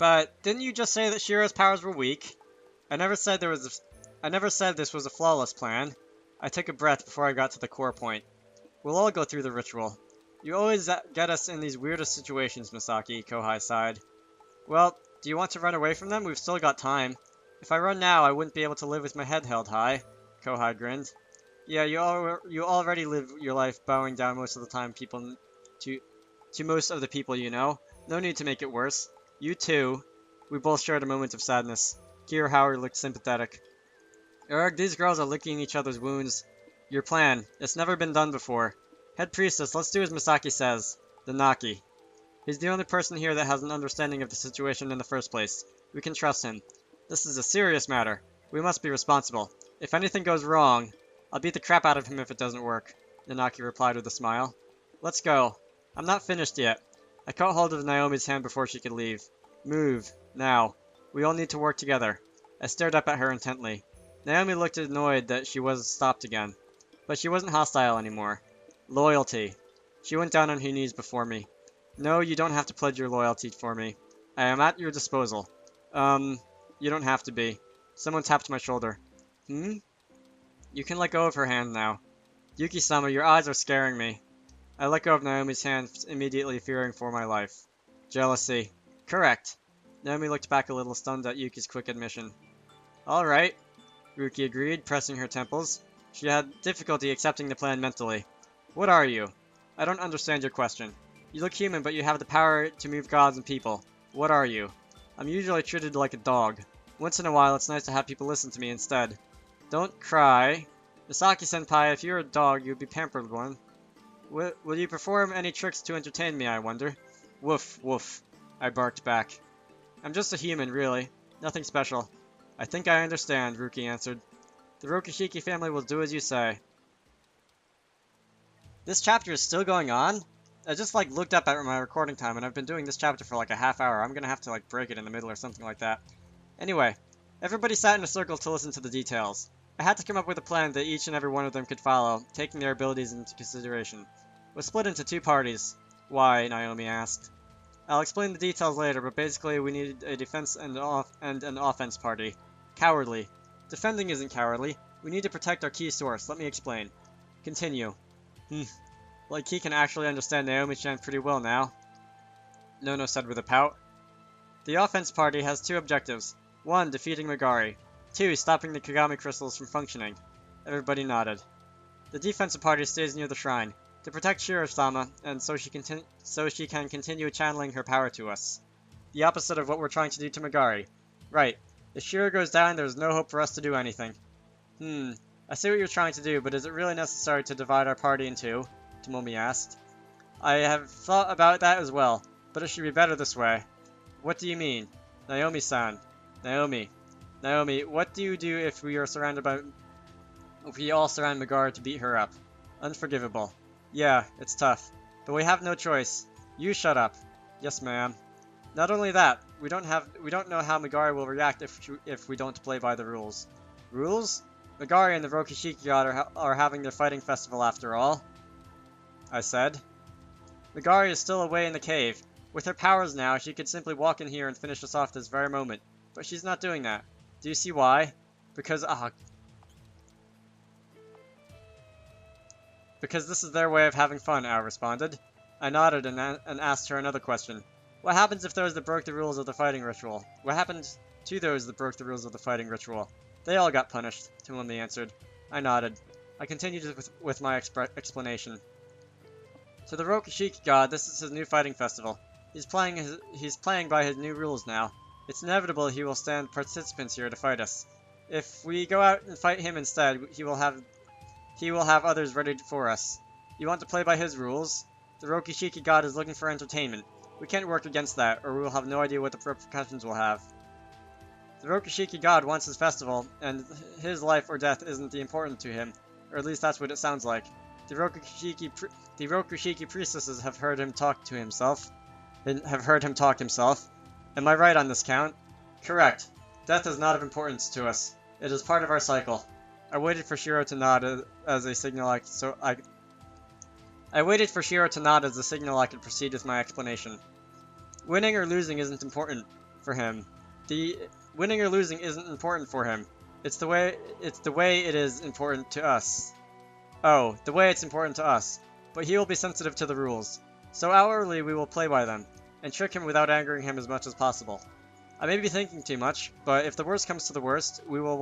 But didn't you just say that Shiro's powers were weak? I never said this was a flawless plan. I took a breath before I got to the core point. We'll all go through the ritual. You always get us in these weirdest situations, Masaki, Kohai sighed. Well, do you want to run away from them? We've still got time. If I run now, I wouldn't be able to live with my head held high. Kohai grinned. Yeah, you already live your life bowing down most of the time to most of the people you know. No need to make it worse. You too. We both shared a moment of sadness. Kira Howard looked sympathetic. Erg, these girls are licking each other's wounds. Your plan. It's never been done before. Head priestess, let's do as Masaki says. The Naki. He's the only person here that has an understanding of the situation in the first place. We can trust him. This is a serious matter. We must be responsible. If anything goes wrong, I'll beat the crap out of him if it doesn't work. Nanaki replied with a smile. Let's go. I'm not finished yet. I caught hold of Naomi's hand before she could leave. Move. Now. We all need to work together. I stared up at her intently. Naomi looked annoyed that she was stopped again. But she wasn't hostile anymore. Loyalty. She went down on her knees before me. No, you don't have to pledge your loyalty for me. I am at your disposal. You don't have to be. Someone tapped my shoulder. You can let go of her hand now. Yuki-sama, your eyes are scaring me. I let go of Naomi's hand, immediately fearing for my life. Jealousy. Correct. Naomi looked back a little stunned at Yuki's quick admission. Alright, Ruki agreed, pressing her temples. She had difficulty accepting the plan mentally. What are you? I don't understand your question. You look human, but you have the power to move gods and people. What are you? I'm usually treated like a dog. Once in a while, it's nice to have people listen to me instead. Don't cry. Misaki-senpai, if you were a dog, you'd be pampered one. Will you perform any tricks to entertain me, I wonder? Woof, woof. I barked back. I'm just a human, really. Nothing special. I think I understand, Ruki answered. The Rokushiki family will do as you say. This chapter is still going on? I just looked up at my recording time and I've been doing this chapter for like a half hour. I'm gonna have to break it in the middle or something like that. Anyway, everybody sat in a circle to listen to the details. I had to come up with a plan that each and every one of them could follow, taking their abilities into consideration. We're split into two parties. Why? Naomi asked. I'll explain the details later, but basically we need a defense and an offense party. Cowardly. Defending isn't cowardly. We need to protect our key source. Let me explain. Continue. Like he can actually understand Naomi-chan pretty well now. Nono said with a pout. The offense party has two objectives. 1. Defeating Megari. 2. Stopping the Kagami crystals from functioning. Everybody nodded. The defensive party stays near the shrine, to protect Shiro-sama, and so she can continue channeling her power to us. The opposite of what we're trying to do to Megari. Right. If Shiro goes down, there's no hope for us to do anything. I see what you're trying to do, but is it really necessary to divide our party in two? Tomomi asked. I have thought about that as well, but it should be better this way. What do you mean? Naomi-san. Naomi, what do you do if we all surround Megari to beat her up? Unforgivable. Yeah, it's tough. But we have no choice. You shut up. Yes, ma'am. Not only that, we don't know how Megari will react if we don't play by the rules. Rules? Megari and the Rokushiki god are having their fighting festival after all, I said. Megari is still away in the cave. With her powers now, she could simply walk in here and finish us off this very moment. But she's not doing that. Do you see why? Because this is their way of having fun, Al responded. I nodded and asked her another question. What happens if those that broke the rules of the fighting ritual? What happened to those that broke the rules of the fighting ritual? They all got punished, Tomomi answered. I nodded. I continued with my explanation. To the Rokushiki god, this is his new fighting festival. He's playing by his new rules now. It's inevitable he will stand participants here to fight us. If we go out and fight him instead, he will have others ready for us. You want to play by his rules? The Rokushiki god is looking for entertainment. We can't work against that, or we will have no idea what the repercussions will have. The Rokushiki god wants his festival, and his life or death isn't important to him, or at least that's what it sounds like. The Rokushiki priestesses have heard him talk himself. Am I right on this count? Correct. Death is not of importance to us. It is part of our cycle. I waited for Shiro to nod as a signal I could proceed with my explanation. Winning or losing isn't important. for him. The winning or losing isn't important for him. It's the way it is important to us. Oh, the way it's important to us. But he will be sensitive to the rules. So outwardly we will play by them, and trick him without angering him as much as possible. I may be thinking too much, but if the worst comes to the worst, we will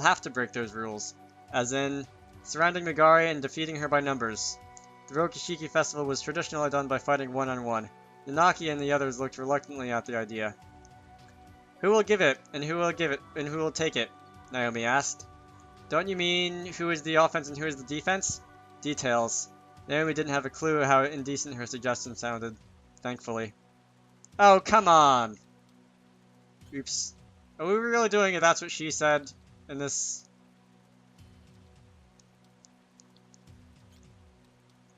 have to break those rules. As in, surrounding Megari and defeating her by numbers. The Rokishiki festival was traditionally done by fighting one-on-one. Nanaki and the others looked reluctantly at the idea. Who will give it, and who will take it? Naomi asked. Don't you mean who is the offense and who is the defense? Details. Naomi didn't have a clue how indecent her suggestion sounded, thankfully. Oh, come on! Oops. Are we really doing it? That's what she said in this...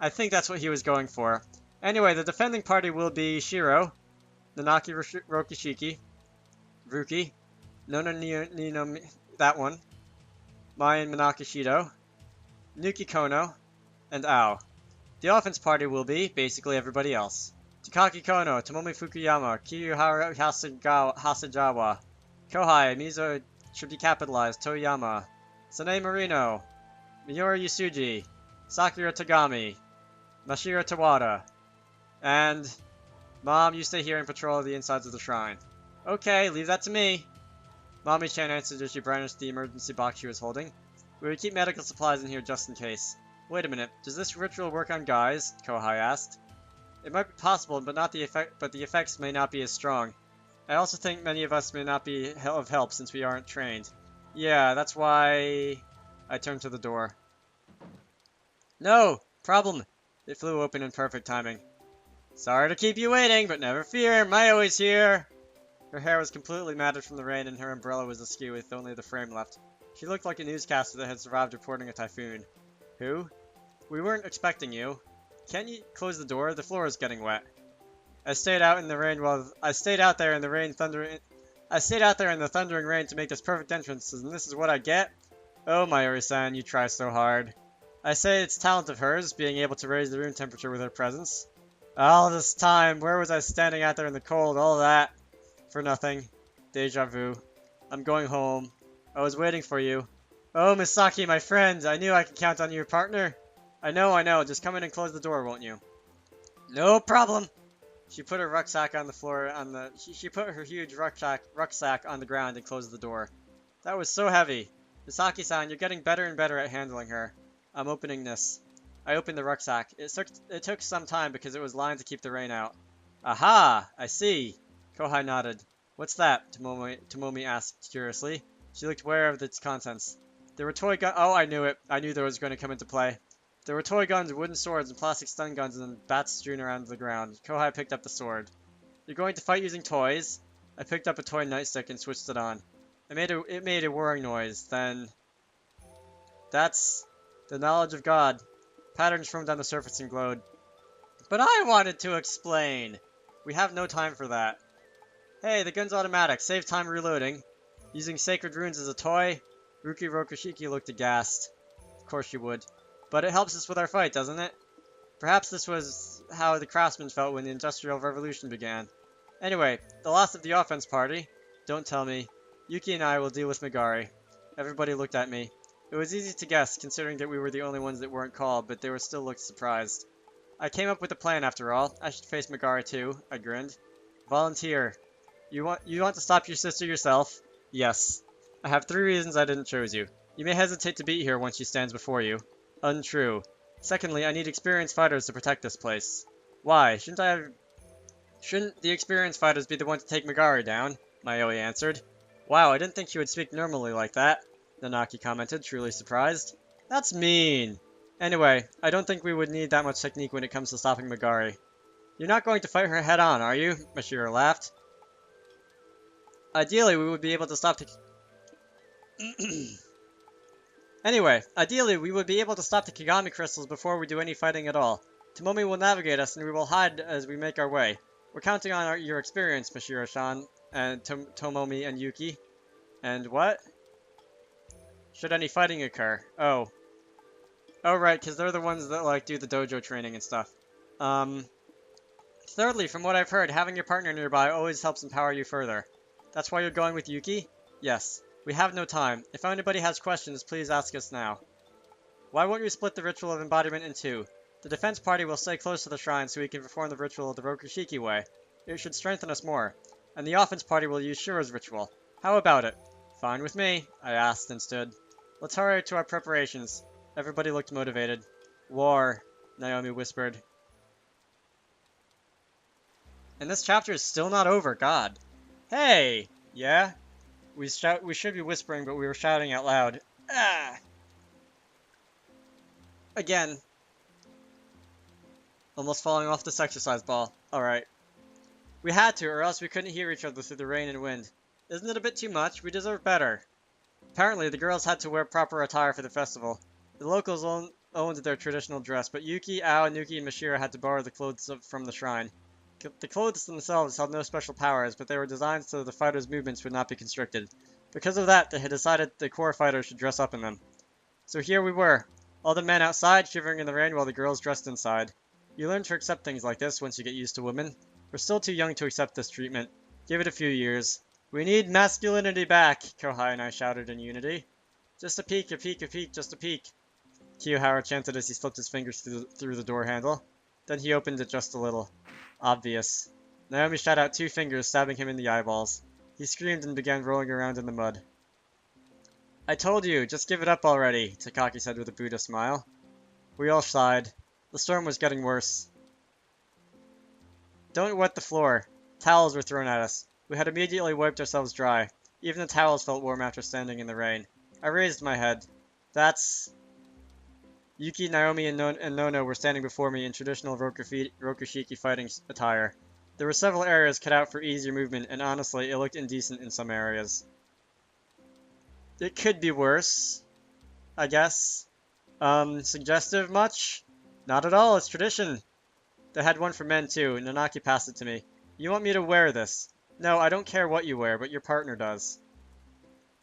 I think that's what he was going for. Anyway, the defending party will be Shiro, Nanaki Rokishiki, Ruki, Nino, that one, Mai and Manaka Shido, Nuki Konno, and Ao. The offense party will be basically everybody else. Takaki Konno, Tomomi Fukuyama, Kiyoharu Hasegawa, Kohai, Mizo should be capitalized, Toyama, Sanae Marino, Miura Yusuji, Sakura Tagami, Mashiro Towada, and Mom, you stay here and patrol the insides of the shrine. Okay, leave that to me. Mommy-chan answered as she brandished the emergency box she was holding. We would keep medical supplies in here just in case. Wait a minute, does this ritual work on guys? Kohai asked. It might be possible, but the effects may not be as strong. I also think many of us may not be of help since we aren't trained. Yeah, that's why... I turned to the door. No! Problem! It flew open in perfect timing. Sorry to keep you waiting, but never fear, Mayo is here! Her hair was completely matted from the rain and her umbrella was askew with only the frame left. She looked like a newscaster that had survived reporting a typhoon. Who? We weren't expecting you. Can't you close the door? The floor is getting wet. I stayed out there in the thundering rain to make this perfect entrance, and this is what I get? Oh, Mayuri-san, you try so hard. I say it's talent of hers, being able to raise the room temperature with her presence. All this time, where was I standing out there in the cold, all that? For nothing. Deja vu. I'm going home. I was waiting for you. Oh, Masaki, my friend, I knew I could count on you, partner. I know, just come in and close the door, won't you? No problem. She put her rucksack on the floor, she put her huge rucksack on the ground and closed the door. That was so heavy. Misaki-san, you're getting better and better at handling her. I'm opening this. I opened the rucksack. It took some time because it was lined to keep the rain out. Aha! I see. Kohai nodded. What's that? Tomomi asked curiously. She looked aware of its contents. There were toy guns. Oh, I knew it. I knew there was going to come into play. There were toy guns, wooden swords, and plastic stun guns, and bats strewn around the ground. Kohai picked up the sword. You're going to fight using toys? I picked up a toy nightstick and switched it on. It made a whirring noise. Then... That's... the knowledge of God. Patterns formed on the surface and glowed. But I wanted to explain! We have no time for that. Hey, the gun's automatic. Save time reloading. Using sacred runes as a toy? Ruki Rokushiki looked aghast. Of course she would. But it helps us with our fight, doesn't it? Perhaps this was how the craftsmen felt when the Industrial Revolution began. Anyway, the last of the offense party. Don't tell me. Yuki and I will deal with Megari. Everybody looked at me. It was easy to guess, considering that we were the only ones that weren't called, but they were still looked surprised. I came up with a plan after all. I should face Megari too. I grinned. Volunteer. You want to stop your sister yourself? Yes. I have 3 reasons I didn't choose you. You may hesitate to be here once she stands before you. Untrue. Secondly, I need experienced fighters to protect this place. Why? Shouldn't the experienced fighters be the ones to take Megari down? Mayoi answered. Wow, I didn't think you would speak normally like that. Nanaki commented, truly surprised. That's mean. Anyway, I don't think we would need that much technique when it comes to stopping Megari. You're not going to fight her head on, are you? Mashiro laughed. Ideally, we would be able to stop the... Anyway, ideally, we would be able to stop the Kagami crystals before we do any fighting at all. Tomomi will navigate us, and we will hide as we make our way. We're counting on your experience, Mashiro-san, and Tomomi and Yuki. And what? Should any fighting occur? Oh. Oh, right, because they're the ones that, like, do the dojo training and stuff. Thirdly, from what I've heard, having your partner nearby always helps empower you further. That's why you're going with Yuki? Yes. We have no time. If anybody has questions, please ask us now. Why won't you split the ritual of embodiment in two? The defense party will stay close to the shrine so we can perform the ritual the Rokushiki way. It should strengthen us more. And the offense party will use Shiro's ritual. How about it? Fine with me, I asked and stood. Let's hurry to our preparations. Everybody looked motivated. War, Naomi whispered. And this chapter is still not over, God. Hey! Yeah? We should be whispering, but we were shouting out loud. Ah! Again. Almost falling off this exercise ball. Alright. We had to, or else we couldn't hear each other through the rain and wind. Isn't it a bit too much? We deserve better. Apparently, the girls had to wear proper attire for the festival. The locals owned their traditional dress, but Yuki, Ao, Nuki, and Mashiro had to borrow the clothes from the shrine. The clothes themselves held no special powers, but they were designed so the fighters' movements would not be constricted. Because of that, they had decided the core fighters should dress up in them. So here we were, all the men outside shivering in the rain while the girls dressed inside. You learn to accept things like this once you get used to women. We're still too young to accept this treatment. Give it a few years. We need masculinity back, Kohai and I shouted in unity. Just a peek, a peek, a peek, just a peek, Kiyohara chanted as he slipped his fingers through the door handle. Then he opened it just a little. Obvious. Naomi shot out 2 fingers, stabbing him in the eyeballs. He screamed and began rolling around in the mud. I told you, just give it up already, Takaki said with a Buddha smile. We all sighed. The storm was getting worse. Don't wet the floor. Towels were thrown at us. We had immediately wiped ourselves dry. Even the towels felt warm after standing in the rain. I raised my head. That's... Yuki, Naomi, and Nono were standing before me in traditional Rokushiki fighting attire. There were several areas cut out for easier movement, and honestly, it looked indecent in some areas. It could be worse, I guess. Suggestive much? Not at all, it's tradition. They had one for men too, and Nanaki passed it to me. You want me to wear this? No, I don't care what you wear, but your partner does.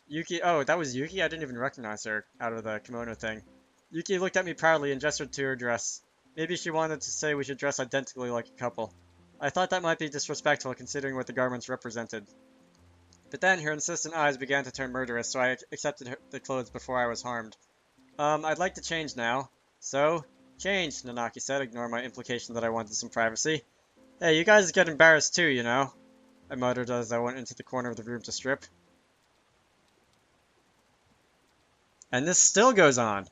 Yuki, oh, that was Yuki? I didn't even recognize her out of the kimono thing. Yuki looked at me proudly and gestured to her dress. Maybe she wanted to say we should dress identically like a couple. I thought that might be disrespectful considering what the garments represented. But then her insistent eyes began to turn murderous, so I accepted the clothes before I was harmed. I'd like to change now. So, change, Nanaki said, ignoring my implication that I wanted some privacy. Hey, you guys get embarrassed too, you know, I muttered as I went into the corner of the room to strip. And this still goes on.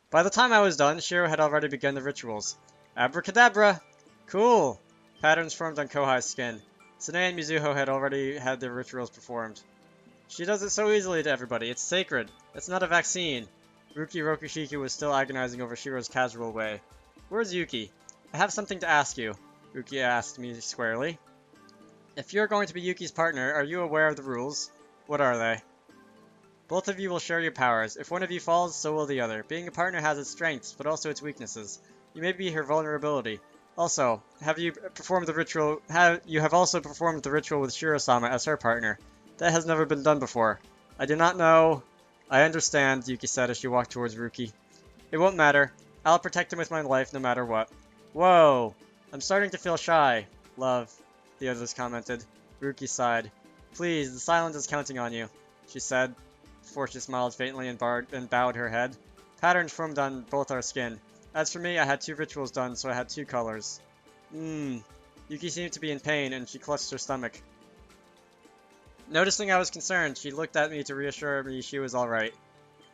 By the time I was done, Shiro had already begun the rituals. Abracadabra! Cool! Patterns formed on Kohai's skin. Sune and Mizuho had already had their rituals performed. She does it so easily to everybody. It's sacred. It's not a vaccine. Ruki Rokushiki was still agonizing over Shiro's casual way. Where's Yuki? I have something to ask you, Ruki asked me squarely. If you're going to be Yuki's partner, are you aware of the rules? What are they? Both of you will share your powers. If one of you falls, so will the other. Being a partner has its strengths, but also its weaknesses. You may be her vulnerability. Also, you have also performed the ritual with Shiro-sama as her partner. That has never been done before. I do not know. I understand, Yuki said as she walked towards Ruki. It won't matter. I'll protect him with my life no matter what. Whoa! I'm starting to feel shy. Love, the others commented. Ruki sighed. Please, the silence is counting on you, she said, before she smiled faintly and bowed her head. Patterns formed on both our skin. As for me, I had 2 rituals done, so I had 2 colors. Yuki seemed to be in pain, and she clutched her stomach. Noticing I was concerned, she looked at me to reassure me she was alright.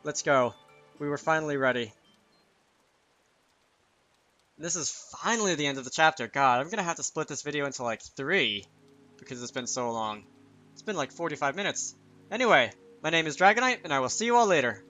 Let's go. We were finally ready. This is finally the end of the chapter. God, I'm gonna have to split this video into like 3, because it's been so long. It's been like 45 minutes. Anyway, my name is Dragonite, and I will see you all later.